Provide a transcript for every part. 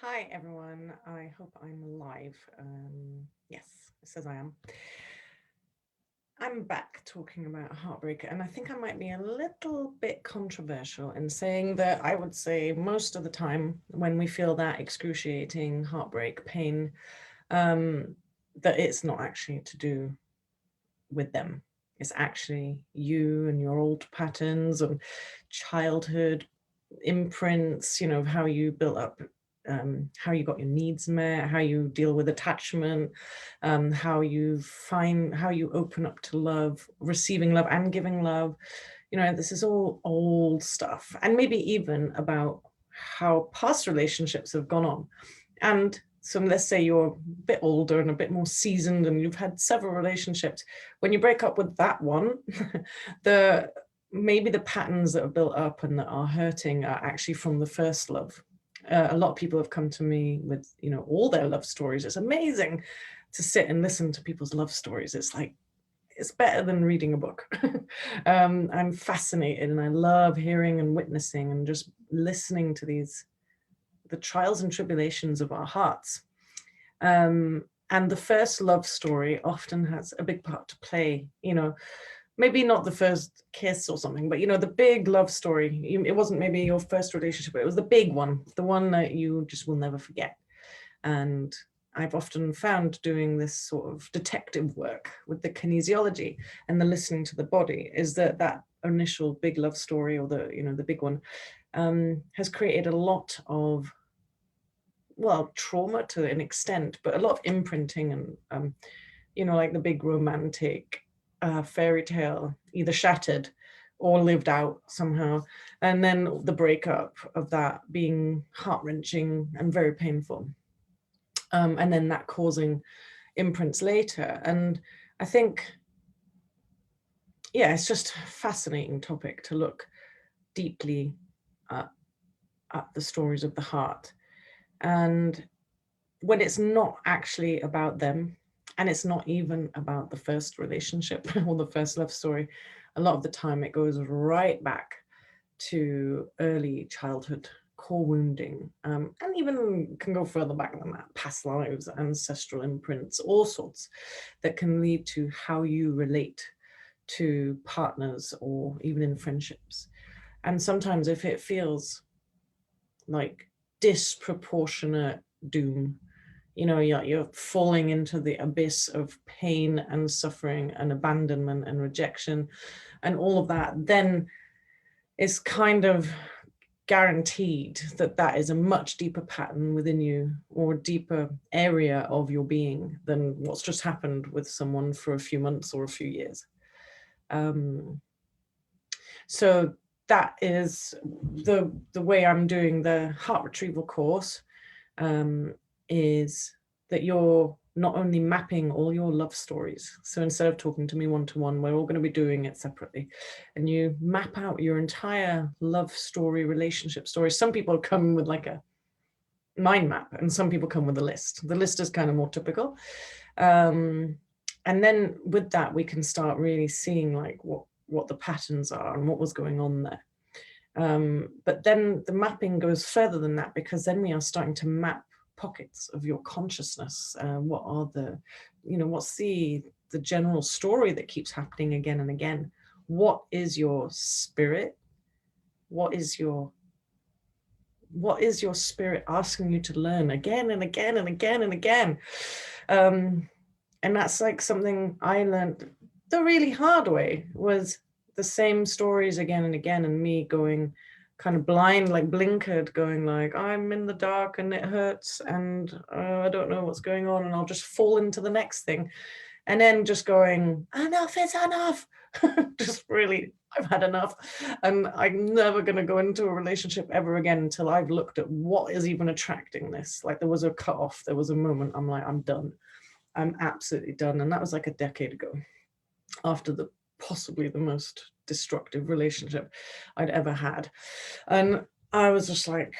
Hi everyone, I hope I'm live. Yes, it says I am. I'm back talking about heartbreak, and I think I might be a little bit controversial in saying that I would say most of the time when we feel that excruciating heartbreak pain, that it's not actually to do with them. It's actually you and your old patterns and childhood imprints, of how you built up, how you got your needs met, how you deal with attachment, how you open up to love, receiving love and giving love. This is all old stuff, and maybe even about how past relationships have gone on. And so let's say you're a bit older and a bit more seasoned and you've had several relationships. When you break up with that one, the maybe the patterns that are built up and that are hurting are actually from the first love. A lot of people have come to me with, all their love stories. It's amazing to sit and listen to people's love stories. It's like, it's better than reading a book. I'm fascinated and I love hearing and witnessing and just listening to the trials and tribulations of our hearts. And the first love story often has a big part to play, maybe not the first kiss or something, but the big love story. It wasn't maybe your first relationship, but it was the big one, the one that you just will never forget. And I've often found doing this sort of detective work with the kinesiology and the listening to the body is that initial big love story, or the big one, has created a lot of, well, trauma to an extent, but a lot of imprinting and, like the big romantic fairy tale, either shattered or lived out somehow. And then the breakup of that being heart-wrenching and very painful. And then that causing imprints later. And I think, yeah, it's just a fascinating topic to look deeply at, at the stories of the heart. And when it's not actually about them, and it's not even about the first relationship or the first love story, a lot of the time it goes right back to early childhood core wounding, and even can go further back than that, past lives, ancestral imprints, all sorts that can lead to how you relate to partners or even in friendships. And sometimes if it feels like disproportionate doom, you're falling into the abyss of pain and suffering and abandonment and rejection and all of that, then it's kind of guaranteed that that is a much deeper pattern within you, or a deeper area of your being, than what's just happened with someone for a few months or a few years. Um, so that is the way I'm doing the heart retrieval course, is that you're not only mapping all your love stories. So instead of talking to me one-to-one, we're all going to be doing it separately. And you map out your entire love story, relationship story. Some people come with like a mind map, and some people come with a list. The list is kind of more typical. And then with that, we can start really seeing like what the patterns are and what was going on there. But then the mapping goes further than that, because then we are starting to map pockets of your consciousness. What are what's the general story that keeps happening again and again? What is your spirit? What is your spirit asking you to learn again and again and again and again? And that's like something I learned the really hard way, was the same stories again and again, and me going kind of blind, like blinkered, going like, I'm in the dark and it hurts and I don't know what's going on, and I'll just fall into the next thing. And then just going, enough is enough. Just really, I've had enough. And I'm never going to go into a relationship ever again until I've looked at what is even attracting this. Like there was a cut off, there was a moment I'm like, I'm done. I'm absolutely done. And that was like a decade ago, after the possibly the most destructive relationship I'd ever had. And I was just like,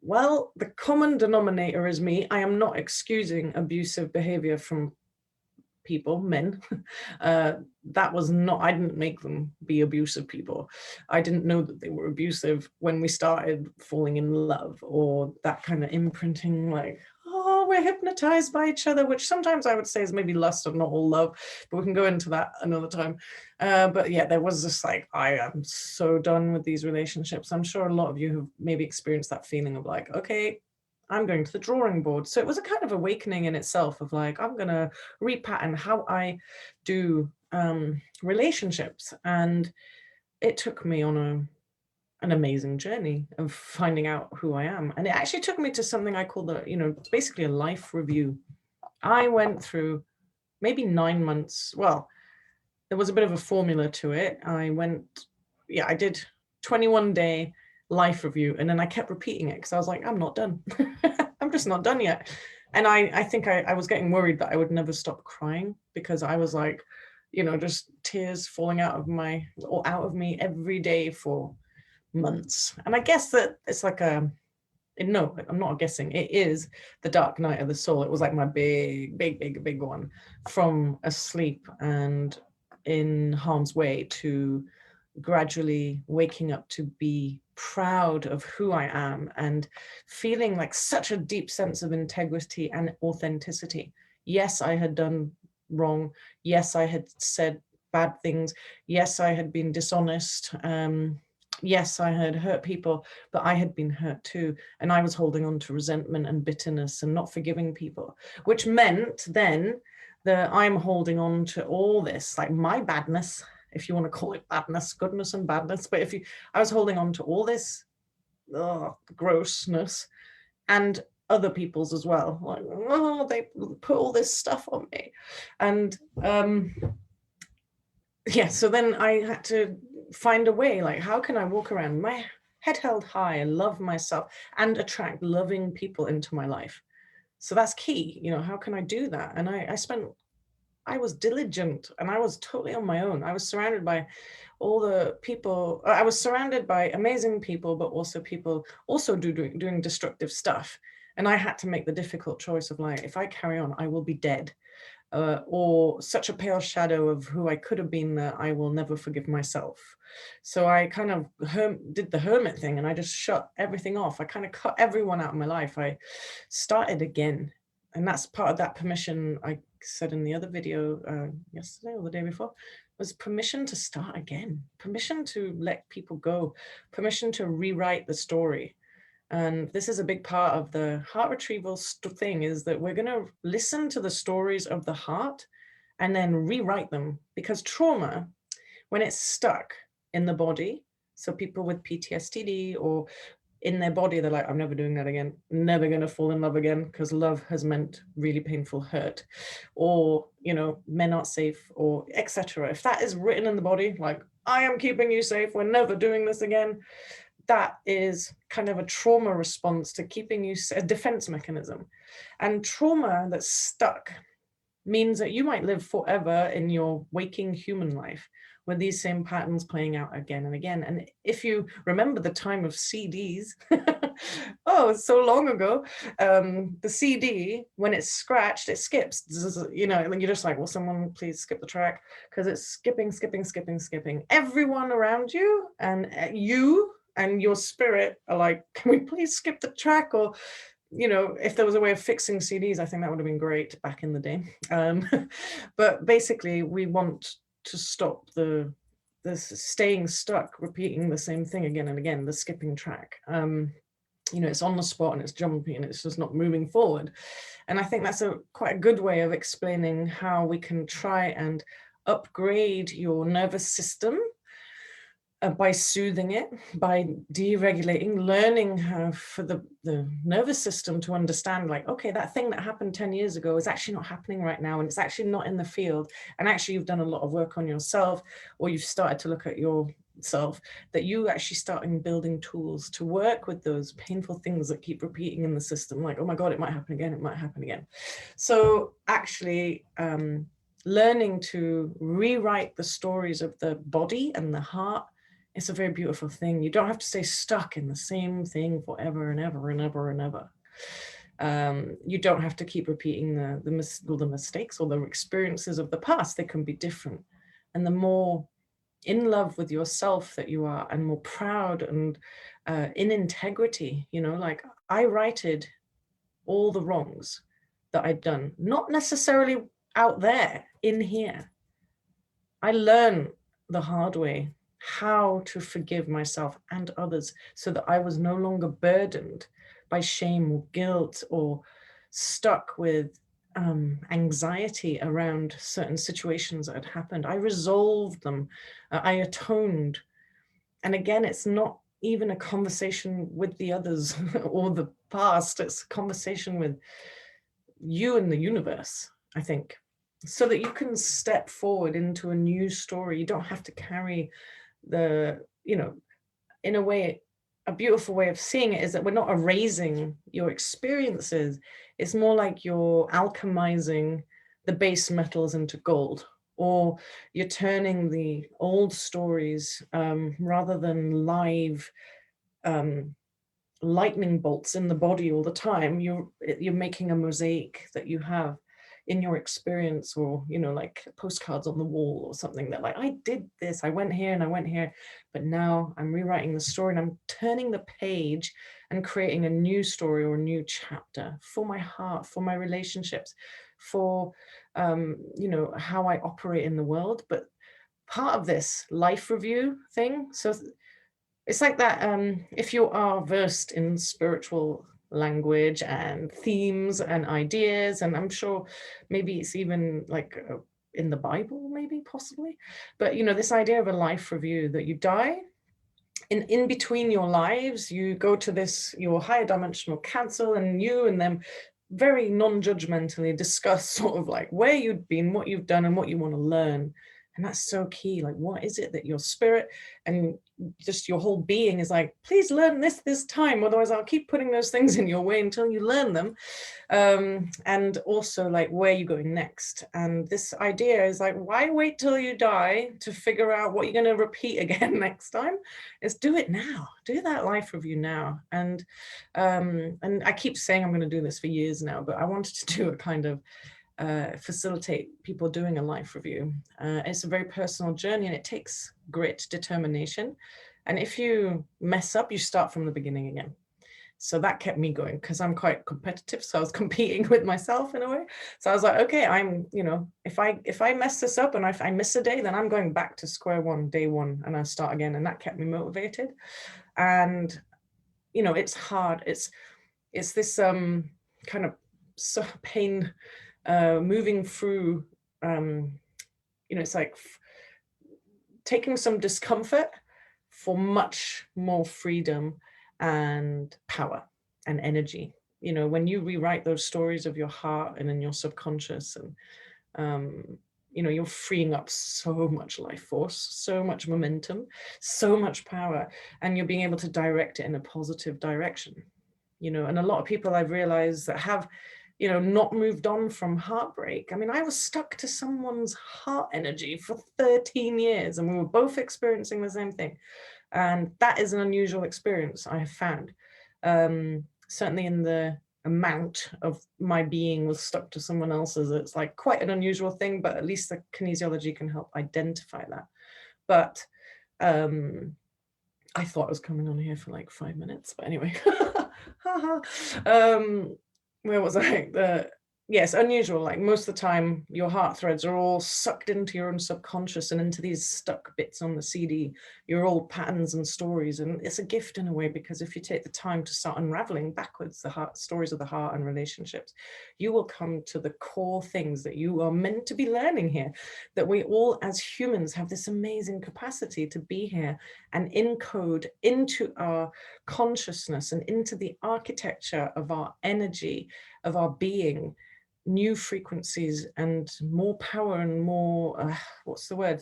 well, the common denominator is me. I am not excusing abusive behavior from people, men, that was not, I didn't make them be abusive people. I didn't know that they were abusive when we started falling in love, or that kind of imprinting, like, oh, we're hypnotized by each other, which sometimes I would say is maybe lust and not all love, but we can go into that another time. But yeah, there was this like, I am so done with these relationships. I'm sure a lot of you have maybe experienced that feeling of like, okay, I'm going to the drawing board. So it was a kind of awakening in itself of like, I'm going to repattern how I do relationships. And it took me on an amazing journey of finding out who I am. And it actually took me to something I call basically a life review. I went through maybe 9 months. Well, there was a bit of a formula to it. I did 21-day life review, and then I kept repeating it because I was like, I'm not done. I'm just not done yet. And I think I was getting worried that I would never stop crying, because I was like, just tears falling out of me every day for months. And I guess that it's like no, I'm not guessing, it is the dark night of the soul. It was like my big one, from asleep and in harm's way to gradually waking up to be proud of who I am and feeling like such a deep sense of integrity and authenticity. Yes, I had done wrong. Yes, I had said bad things. Yes, I had been dishonest. Yes, I had hurt people, but I had been hurt too. And I was holding on to resentment and bitterness and not forgiving people, which meant then that I'm holding on to all this, like my badness, if you want to call it badness, goodness and badness. But I was holding on to all this grossness, and other people's as well. Like, oh, they put all this stuff on me. And yeah, so then I had to find a way, like, how can I walk around my head held high and love myself and attract loving people into my life? So that's key. How can I do that? And I was diligent, and I was totally on my own. I was surrounded by all the people. I was surrounded by amazing people, but also people also doing destructive stuff. And I had to make the difficult choice of like, if I carry on, I will be dead. Or such a pale shadow of who I could have been that I will never forgive myself. So I kind of did the hermit thing, and I just shut everything off. I kind of cut everyone out of my life. I started again. And that's part of that permission I said in the other video yesterday or the day before, was permission to start again, permission to let people go, permission to rewrite the story. And this is a big part of the heart retrieval thing, is that we're going to listen to the stories of the heart and then rewrite them. Because trauma, when it's stuck in the body, so people with PTSD or in their body, they're like, I'm never doing that again, never going to fall in love again, because love has meant really painful hurt, or men aren't safe, or etc. If that is written in the body, like, I am keeping you safe, we're never doing this again, that is kind of a trauma response to keeping you, a defense mechanism. And trauma that's stuck means that you might live forever in your waking human life with these same patterns playing out again and again. And if you remember the time of CDs, oh, it's so long ago, the CD, when it's scratched, it skips, and you're just like, will someone please skip the track? Because it's skipping. Everyone around you and you and your spirit are like, can we please skip the track? Or if there was a way of fixing CDs, I think that would have been great back in the day. But basically, we want to stop the staying stuck, repeating the same thing again and again, the skipping track. It's on the spot and it's jumpy and it's just not moving forward. And I think that's quite a good way of explaining how we can try and upgrade your nervous system by soothing it, by deregulating, learning how for the nervous system to understand, like, okay, that thing that happened 10 years ago is actually not happening right now, and it's actually not in the field, and actually you've done a lot of work on yourself, or you've started to look at yourself, that you actually starting building tools to work with those painful things that keep repeating in the system, like, oh my God, it might happen again. So actually learning to rewrite the stories of the body and the heart, it's a very beautiful thing. You don't have to stay stuck in the same thing forever and ever and ever and ever. You don't have to keep repeating the mistakes or the experiences of the past. They can be different. And the more in love with yourself that you are, and more proud and in integrity, you know, like I righted all the wrongs that I'd done, not necessarily out there, in here. I learned the hard way how to forgive myself and others so that I was no longer burdened by shame or guilt or stuck with anxiety around certain situations that had happened. I resolved them. I atoned. And again, it's not even a conversation with the others or the past. It's a conversation with you and the universe, I think, so that you can step forward into a new story. You don't have to carry the, you know, in a way, a beautiful way of seeing it is that we're not erasing your experiences. It's more like you're alchemizing the base metals into gold, or you're turning the old stories rather than live lightning bolts in the body all the time. You're making a mosaic that you have in your experience, or, you know, like postcards on the wall or something, that like, I did this, I went here and I went here, but now I'm rewriting the story and I'm turning the page and creating a new story or a new chapter for my heart, for my relationships, for you know, how I operate in the world. But part of this life review thing, so it's like that, if you are versed in spiritual language and themes and ideas, and I'm sure maybe it's even like in the Bible, maybe, possibly, but you know, this idea of a life review, that you die, in between your lives, you go to this, your higher dimensional council, and you and them very non-judgmentally discuss sort of like where you've been, what you've done, and what you want to learn. And that's so key. Like, what is it that your spirit and just your whole being is like, please learn this time, otherwise I'll keep putting those things in your way until you learn them. And also like, where are you going next? And this idea is like, why wait till you die to figure out what you're going to repeat again next time? Is do it now. Do that life review now. And I keep saying I'm going to do this for years now, but I wanted to do a kind of facilitate people doing a life review. It's a very personal journey, and it takes grit, determination. And if you mess up, you start from the beginning again. So that kept me going, because I'm quite competitive. So I was competing with myself in a way. So I was like, okay, I'm, you know, if I mess this up and I miss a day, then I'm going back to square one, day one, and I start again. And that kept me motivated. And, you know, it's hard. It's this kind of pain moving through, you know, it's like taking some discomfort for much more freedom and power and energy. You know, when you rewrite those stories of your heart and in your subconscious, and you know, you're freeing up so much life force, so much momentum, so much power, and you're being able to direct it in a positive direction. You know, and a lot of people I've realized that have, you know, not moved on from heartbreak. I mean, I was stuck to someone's heart energy for 13 years, and we were both experiencing the same thing. And that is an unusual experience, I have found. Certainly in the amount of my being was stuck to someone else's, it's like quite an unusual thing, but at least the kinesiology can help identify that. But I thought I was coming on here for like 5 minutes, but anyway. Where was I? Yes, unusual. Like most of the time, your heart threads are all sucked into your own subconscious and into these stuck bits on the CD, your old patterns and stories. And it's a gift in a way, because if you take the time to start unraveling backwards the heart stories of the heart and relationships, you will come to the core things that you are meant to be learning here. That we all, as humans, have this amazing capacity to be here and encode into our consciousness and into the architecture of our energy, of our being, new frequencies and more power and more, what's the word?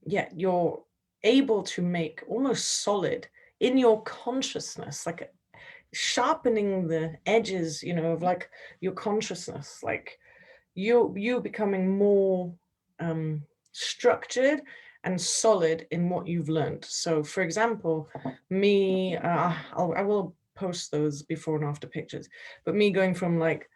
Yeah, you're able to make almost solid in your consciousness, like sharpening the edges, you know, of like your consciousness, like you becoming more structured and solid in what you've learned. So for example, me, I will post those before and after pictures, but me going from like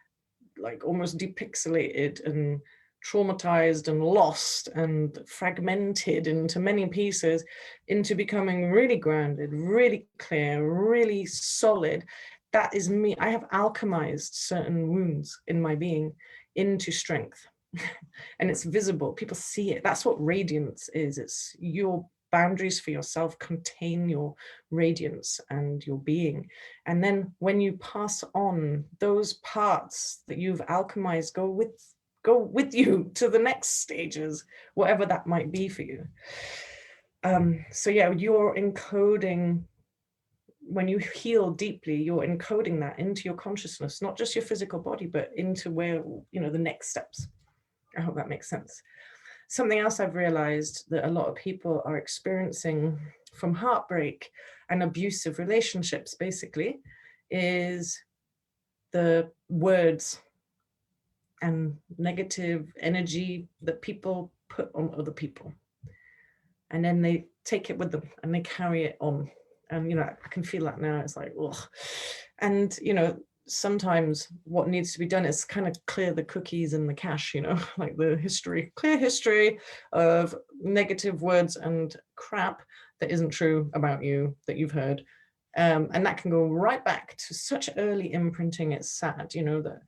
almost depixelated and traumatized and lost and fragmented into many pieces, into becoming really grounded, really clear, really solid. That is me. I have alchemized certain wounds in my being into strength. And it's visible. People see it. That's what radiance is. It's your boundaries for yourself contain your radiance and your being. And then when you pass on, those parts that you've alchemized go with you to the next stages, whatever that might be for you. So yeah, you're encoding, when you heal deeply, you're encoding that into your consciousness, not just your physical body, but into where, you know, the next steps. I hope that makes sense. Something else I've realized that a lot of people are experiencing from heartbreak and abusive relationships, basically, is the words and negative energy that people put on other people. And then they take it with them and they carry it on. And, you know, I can feel that now. It's like, ugh. And, you know, sometimes what needs to be done is kind of clear the cookies and the cache, you know, like the history, clear history of negative words and crap that isn't true about you that you've heard. And that can go right back to such early imprinting. It's sad, you know, that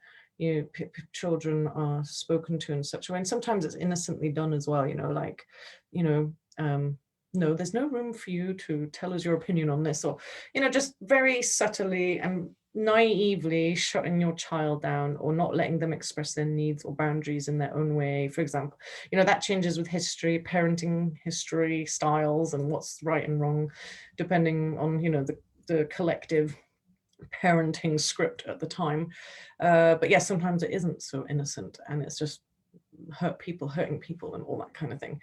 children are spoken to in such a way. And sometimes it's innocently done as well, you know, like, you know, no, there's no room for you to tell us your opinion on this, or, you know, just very subtly and naively shutting your child down or not letting them express their needs or boundaries in their own way. For example, you know, that changes with history, parenting history styles, and what's right and wrong, depending on, you know, the collective parenting script at the time. But yeah, sometimes it isn't so innocent and it's just hurting people and all that kind of thing.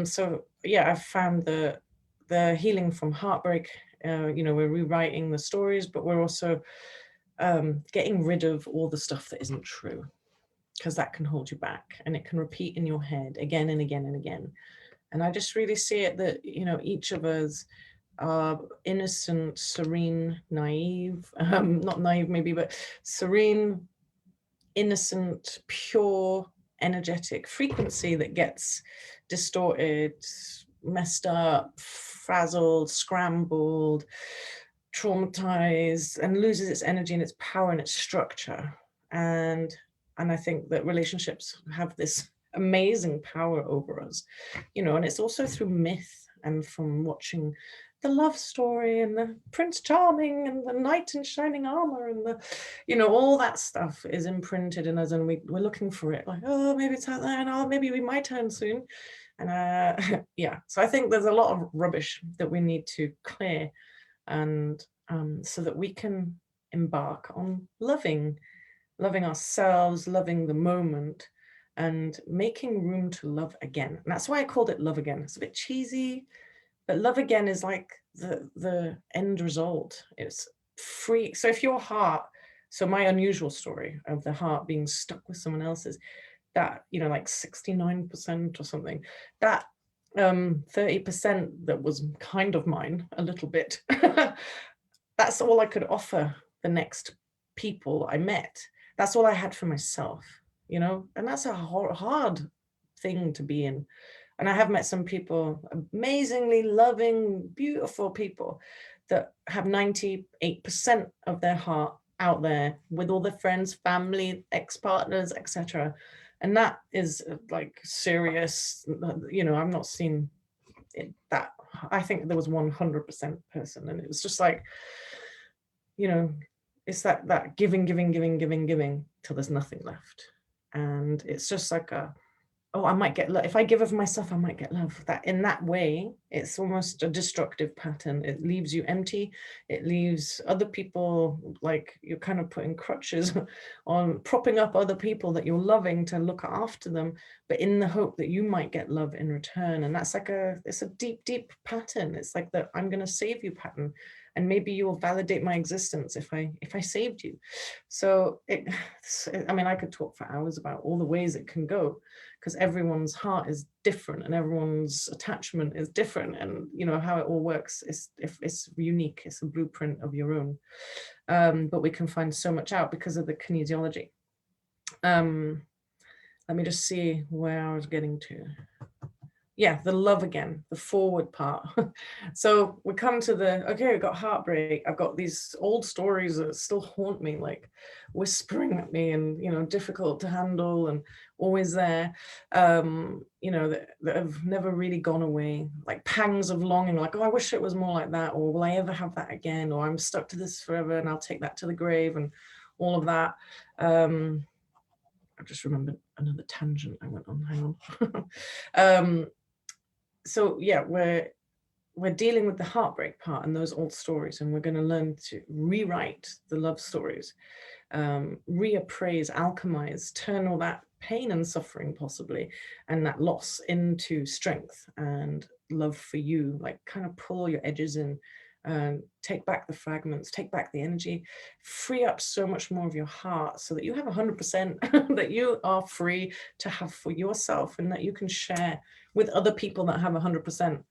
So yeah, I've found the healing from heartbreak, you know, we're rewriting the stories, but we're also getting rid of all the stuff that isn't true, because that can hold you back and it can repeat in your head again and again and again. And I just really see it that, you know, each of us are innocent, serene, naive, not naive maybe, but serene, innocent, pure, energetic frequency that gets distorted, messed up, frazzled, scrambled, traumatized, and loses its energy and its power and its structure. And I think that relationships have this amazing power over us, you know, and it's also through myth and from watching the love story and the Prince Charming and the knight in shining armor and the, you know, all that stuff is imprinted in us, and we're looking for it, like, oh, maybe it's out there, and oh, maybe we might turn soon. And yeah, so I think there's a lot of rubbish that we need to clear, and so that we can embark on loving ourselves, loving the moment, and making room to love again. And that's why I called it Love Again. It's a bit cheesy, but love again is like the end result. It's free. So if your heart, so my unusual story of the heart being stuck with someone else's, that, you know, like 69% or something, that 30% that was kind of mine a little bit, that's all I could offer the next people I met. That's all I had for myself, you know, and that's a hard thing to be in. And I have met some people, amazingly loving, beautiful people that have 98% of their heart out there with all their friends, family, ex-partners, etc. And that is like serious, you know, I've not seen it, that. I think there was 100% person, and it was just like, you know, it's that giving till there's nothing left. And it's just like oh, I might get love. If I give of myself, I might get love. That in that way, it's almost a destructive pattern. It leaves you empty. It leaves other people, like you're kind of putting crutches on, propping up other people that you're loving to look after them, but in the hope that you might get love in return. And that's like it's a deep pattern. It's like the I'm going to save you pattern. and maybe you'll validate my existence if I saved you. So I mean, I could talk for hours about all the ways it can go, because everyone's heart is different and everyone's attachment is different, and you know how it all works is, if it's unique, it's a blueprint of your own. But we can find so much out because of the kinesiology. Let me just see where I was getting to. Yeah, the love again, the forward part. So we come to the, okay, we've got heartbreak. I've got these old stories that still haunt me, like whispering at me, and, you know, difficult to handle and always there, you know, that have never really gone away, like pangs of longing, like, oh, I wish it was more like that, or will I ever have that again? Or I'm stuck to this forever and I'll take that to the grave, and all of that. I just remembered another tangent I went on, hang on. So yeah, we're dealing with the heartbreak part and those old stories, and we're going to learn to rewrite the love stories, reappraise, alchemize, turn all that pain and suffering possibly, and that loss into strength and love for you, like kind of pull your edges in, and take back the fragments, take back the energy, free up so much more of your heart so that you have 100% that you are free to have for yourself, and that you can share with other people that have 100%.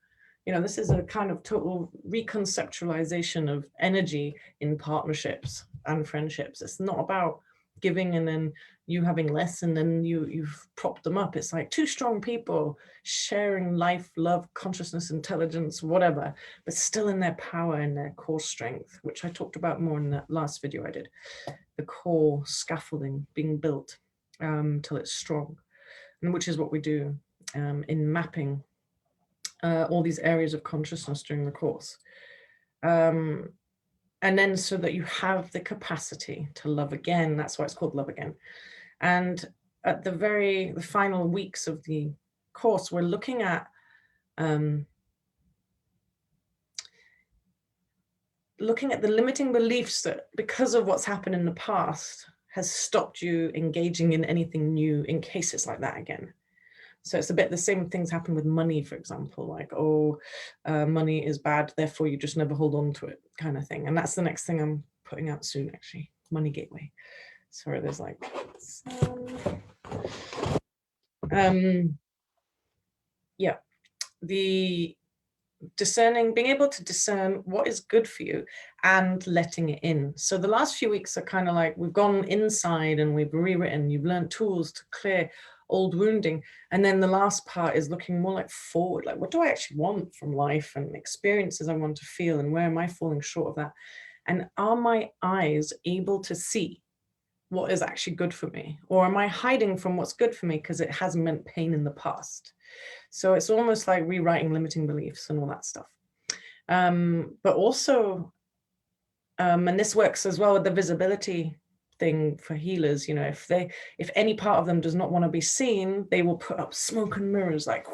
You know, this is a kind of total reconceptualization of energy in partnerships and friendships. It's not about giving and then you having less and then you've propped them up. It's like two strong people sharing life, love, consciousness, intelligence, whatever, but still in their power and their core strength, which I talked about more in that last video I did. The core scaffolding being built till it's strong, and which is what we do in mapping all these areas of consciousness during the course. And then so that you have the capacity to love again. That's why it's called Love Again. And at the final weeks of the course, we're looking at the limiting beliefs that, because of what's happened in the past, has stopped you engaging in anything new in case it's like that again. So it's a bit the same things happen with money, for example, like, oh, money is bad, therefore you just never hold on to it, kind of thing. And that's the next thing I'm putting out soon, actually, Money Gateway. Sorry, there's like yeah, the discerning, being able to discern what is good for you and letting it in. So the last few weeks are kind of like, we've gone inside and we've rewritten, you've learned tools to clear old wounding. And then the last part is looking more like forward, like what do I actually want from life and experiences I want to feel, and where am I falling short of that? And are my eyes able to see what is actually good for me? Or am I hiding from what's good for me because it hasn't meant pain in the past? So it's almost like rewriting limiting beliefs and all that stuff. But also, and this works as well with the visibility thing for healers, you know, if any part of them does not want to be seen, they will put up smoke and mirrors like,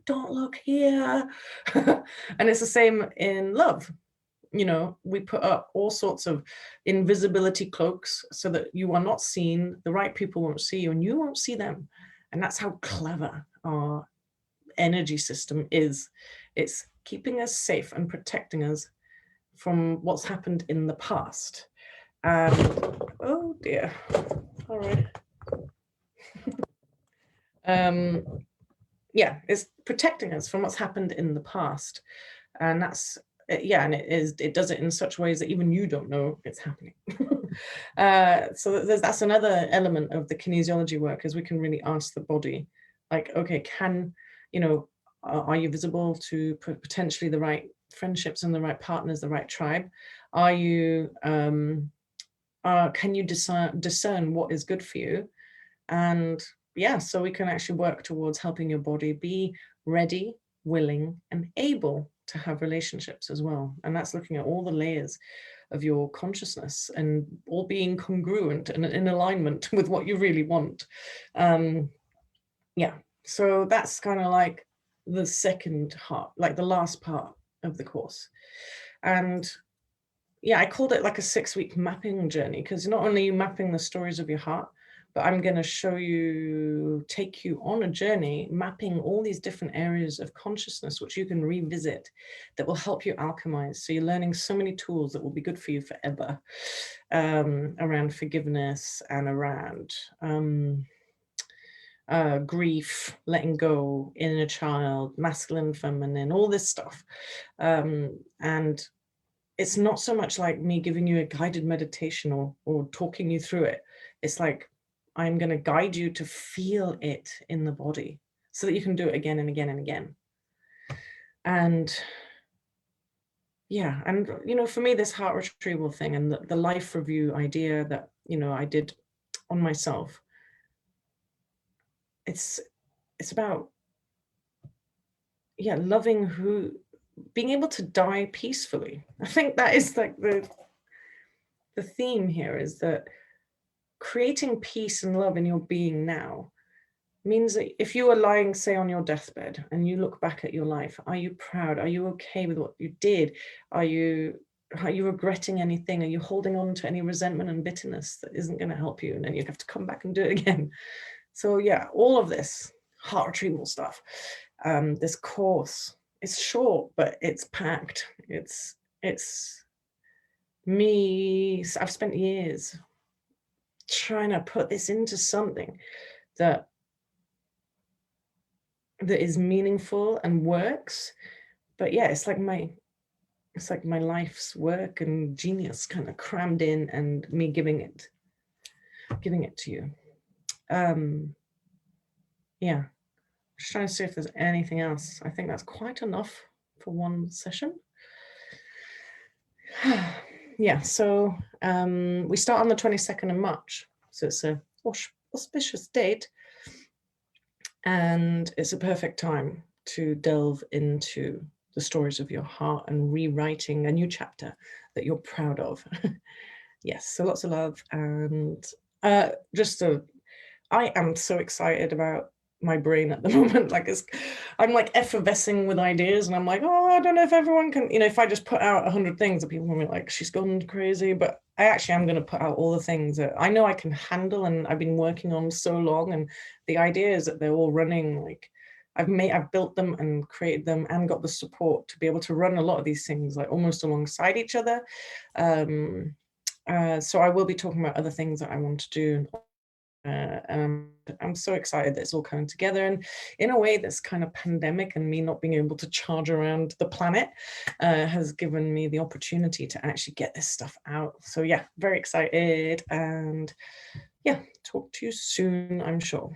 don't look here. And it's the same in love. You know, we put up all sorts of invisibility cloaks so that you are not seen, the right people won't see you and you won't see them. And that's how clever our energy system is. It's keeping us safe and protecting us from what's happened in the past. Oh dear, all right. Yeah, it's protecting us from what's happened in the past. And that's, yeah, and it does it in such ways that even you don't know it's happening. So that's another element of the kinesiology work, is we can really ask the body, like, okay, you know, are you visible to potentially the right friendships and the right partners, the right tribe? Are you, can you discern what is good for you? And yeah, so we can actually work towards helping your body be ready, willing, and able to have relationships as well. And that's looking at all the layers of your consciousness and all being congruent and in alignment with what you really want. Yeah, so that's kind of like the second part, like the last part of the course. And yeah, I called it like a 6-week mapping journey, because not only are you mapping the stories of your heart, but I'm going to show you, take you on a journey, mapping all these different areas of consciousness, which you can revisit, that will help you alchemize. So you're learning so many tools that will be good for you forever, around forgiveness and around grief, letting go, inner child, masculine, feminine, all this stuff. And it's not so much like me giving you a guided meditation or talking you through it. It's like, I'm going to guide you to feel it in the body so that you can do it again and again and again. And yeah, and for me, this heart retrieval thing and the life review idea that, I did on myself, it's about, yeah, loving being able to die peacefully. I think that is like the theme here, is that creating peace and love in your being now means that if you are lying, say, on your deathbed and you look back at your life, are you proud? Are you okay with what you did? Are you regretting anything? Are you holding on to any resentment and bitterness that isn't going to help you? And then you have to come back and do it again. So yeah, all of this heart retrieval stuff, this course, it's short, but it's packed. It's me. I've spent years trying to put this into something that is meaningful and works. But yeah, it's like my life's work and genius kind of crammed in, and me giving it to you. Yeah, just trying to see if there's anything else. I think that's quite enough for one session. Yeah, so we start on the 22nd of March, so it's a auspicious date, and it's a perfect time to delve into the stories of your heart and rewriting a new chapter that you're proud of. Yes, so lots of love. And I am so excited about my brain at the moment. Like I'm like effervescing with ideas, and I'm like, oh, I don't know if everyone can, if I just put out 100 things, that people will be like, she's gone crazy. But I actually am going to put out all the things that I know I can handle, and I've been working on so long. And the idea is that they're all running, like I've built them and created them and got the support to be able to run a lot of these things like almost alongside each other. So I will be talking about other things that I want to do. And I'm so excited that it's all coming together. And in a way, this kind of pandemic and me not being able to charge around the planet has given me the opportunity to actually get this stuff out. So yeah, very excited. And yeah, talk to you soon, I'm sure.